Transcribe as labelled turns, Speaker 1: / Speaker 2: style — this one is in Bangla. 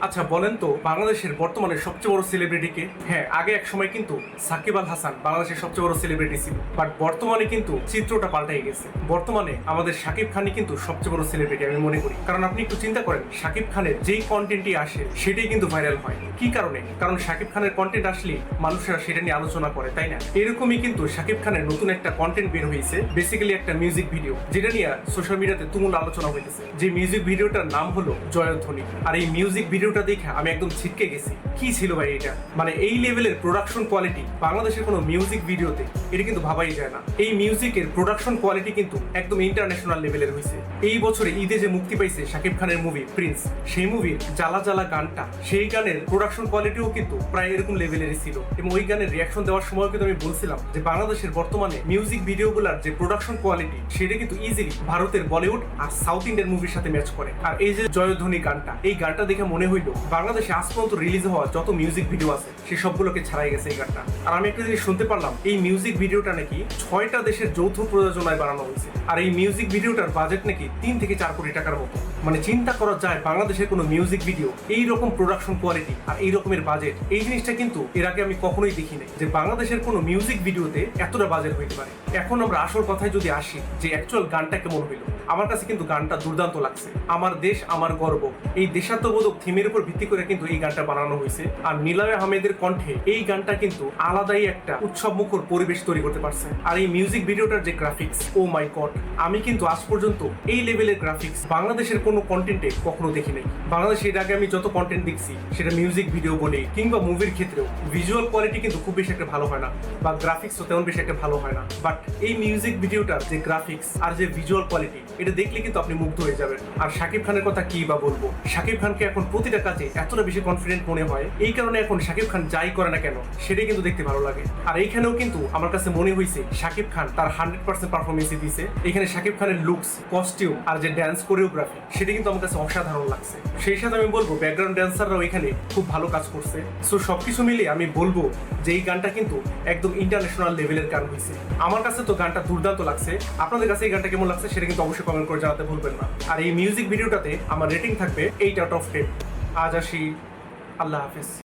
Speaker 1: আচ্ছা বলেন তো বাংলাদেশের বর্তমানে সবচেয়ে বড় সেলিব্রিটি কে? হ্যাঁ, আগে এক সময় কিন্তু সাকিব আল হাসান বাংলাদেশের সবচেয়ে বড় সেলিব্রিটি ছিল, বাট বর্তমানে কিন্তু চিত্রটা পাল্টাই গেছে। বর্তমানে আমাদের শাকিব খানই কিন্তু সবচেয়ে বড় সেলিব্রিটি আমি মনে করি। কারণ আপনি একটু চিন্তা করেন, শাকিব খানের যেই কন্টেন্টই আসে সেটাই কিন্তু ভাইরাল হয়। কি কারণে? কারণ শাকিব খানের কন্টেন্ট আসলে মানুষেরা সেটা নিয়ে আলোচনা করে, তাই না? এরকমই কিন্তু শাকিব খানের নতুন একটা কন্টেন্ট বের হয়েছে, বেসিক্যালি একটা মিউজিক ভিডিও, যেটা নিয়ে সোশ্যাল মিডিয়াতে তুমুল আলোচনা হইতেছে। যে মিউজিক ভিডিওটার নাম হলো জয়ধ্বনি। আর এই মিউজিক ভিডিওটা দেখে আমি একদম ছিটকে গেছি। কি ছিল ভাই এটা? মানে এই লেভেলের প্রোডাকশন কোয়ালিটি বাংলাদেশের কোনো মিউজিক ভিডিওতে এটা কিন্তু ভাবাই যায় না। এই মিউজিকের প্রোডাকশন কোয়ালিটি কিন্তু একদম ইন্টারন্যাশনাল লেভেলের হয়েছে। এই বছরে ঈদে যে মুক্তি পাইছে শাকিব খানের মুভি প্রিন্স, সেই মুভির জ্বালা জ্বালা গানটা, সেই গানের প্রোডাকশন কোয়ালিটিও কিন্তু প্রায় এরকম লেভেলেরই ছিল। এবং ওই গানের রিয়াকশন দেওয়ার সময় কিন্তু আমি বলছিলাম যে বাংলাদেশের বর্তমানে মিউজিক ভিডিওগুলোর যে প্রোডাকশন কোয়ালিটি সেটা কিন্তু ইজিলি ভারতের বলিউড আর সাউথ ইন্ডিয়ান মুভির সাথে ম্যাচ করে। আর এই যে জয়ধ্বনি গানটা, এই গানটা দেখে মনে হইলো বাংলাদেশে আজ পর্যন্ত রিলিজ হওয়া যত মিউজিক ভিডিও আছে সে সবগুলোকে ছাড়াই গেছে এই গানটা। আর আমি একটা জিনিস শুনতে পারলাম, এই মিউজিক ভিডিওটা নাকি 6টা দেশের যৌথ প্রযোজনায় বানানো হয়েছে। আর এই মিউজিক ভিডিওটার বাজেট নাকি 3 থেকে 4 কোটি টাকার মতো। মানে চিন্তা করা যায় বাংলাদেশের কোনো মিউজিক ভিডিও এই রকম প্রোডাকশন কোয়ালিটি আর এই রকমের বাজেট, এই জিনিসটা কিন্তু এর আগে আমি কখনোই দেখি নাই যে বাংলাদেশের কোনো মিউজিক ভিডিওতে এতটা বাজেট হইতে পারে। এখন আমরা আসল কথায় যদি আসি যে অ্যাকচুয়াল গানটা কেমন হইলো, আমার কাছে কিন্তু গানটা দুর্দান্ত লাগছে। আমার দেশ আমার গর্ব, এই দেশাত্মবোধক থিমের উপর ভিত্তি করে কিন্তু এই গানটা বানানো হয়েছে। আর নীলায় আহমেদের কণ্ঠে এই গানটা কিন্তু আলাদাই একটা উৎসব মুখর পরিবেশ তৈরি করতে পারছে। আর এই মিউজিক ভিডিওটার যে গ্রাফিক্স, ও মাই গড, আমি কিন্তু আজ পর্যন্ত এই লেভেলের গ্রাফিক্স বাংলাদেশের কোনো কন্টেন্টে কখনো দেখি নাই। বাংলাদেশে এর আগে আমি যত কন্টেন্ট দেখছি সেটা মিউজিক ভিডিও বলে কিংবা মুভির ক্ষেত্রেও ভিজুয়াল কোয়ালিটি কিন্তু খুব বেশি একটা ভালো হয় না, বা গ্রাফিক্সও তেমন বেশি একটা ভালো হয় না। বাট এই মিউজিক ভিডিওটার যে গ্রাফিক্স আর যে ভিজুয়াল কোয়ালিটি, এটা দেখলে কিন্তু আপনি মুগ্ধ হয়ে যাবেন। আর শাকিব খানের কথা কি বা বলবো, শাকিব খানকে এখন প্রতিটা কাজে এতটা বেশি কনফিডেন্ট মনে হয়, এই কারণে এখন শাকিব খান যাই করে না কেন সেটাই কিন্তু দেখতে ভালো লাগে। আর এইখানেও কিন্তু আমার কাছে মনে হয়েছে শাকিব খান তার 100% পারফরমেন্সই দিয়েছে। এখানে শাকিব খানের লুকস, কস্টিউম আর যে ড্যান্স কোরিওগ্রাফি, সেটা কিন্তু আমার কাছে অসাধারণ লাগছে। সেই সাথে আমি বলবো ব্যাকগ্রাউন্ড ড্যান্সাররাও এখানে খুব ভালো কাজ করছে। সো সবকিছু মিলিয়ে আমি বলবো যে এই গানটা কিন্তু একদম ইন্টারন্যাশনাল লেভেলের গান হয়েছে। আমার কাছে তো গানটা দুর্দান্ত লাগছে। আপনাদের কাছে এই গানটা কেমন লাগছে সেটা কিন্তু অবশ্যই কমেন্ট করে জানাতে ভুলবেন না। আর এই মিউজিক ভিডিওটাতে আমার রেটিং থাকবে 8 out of 10। আজ আসি, আল্লাহ হাফেজ।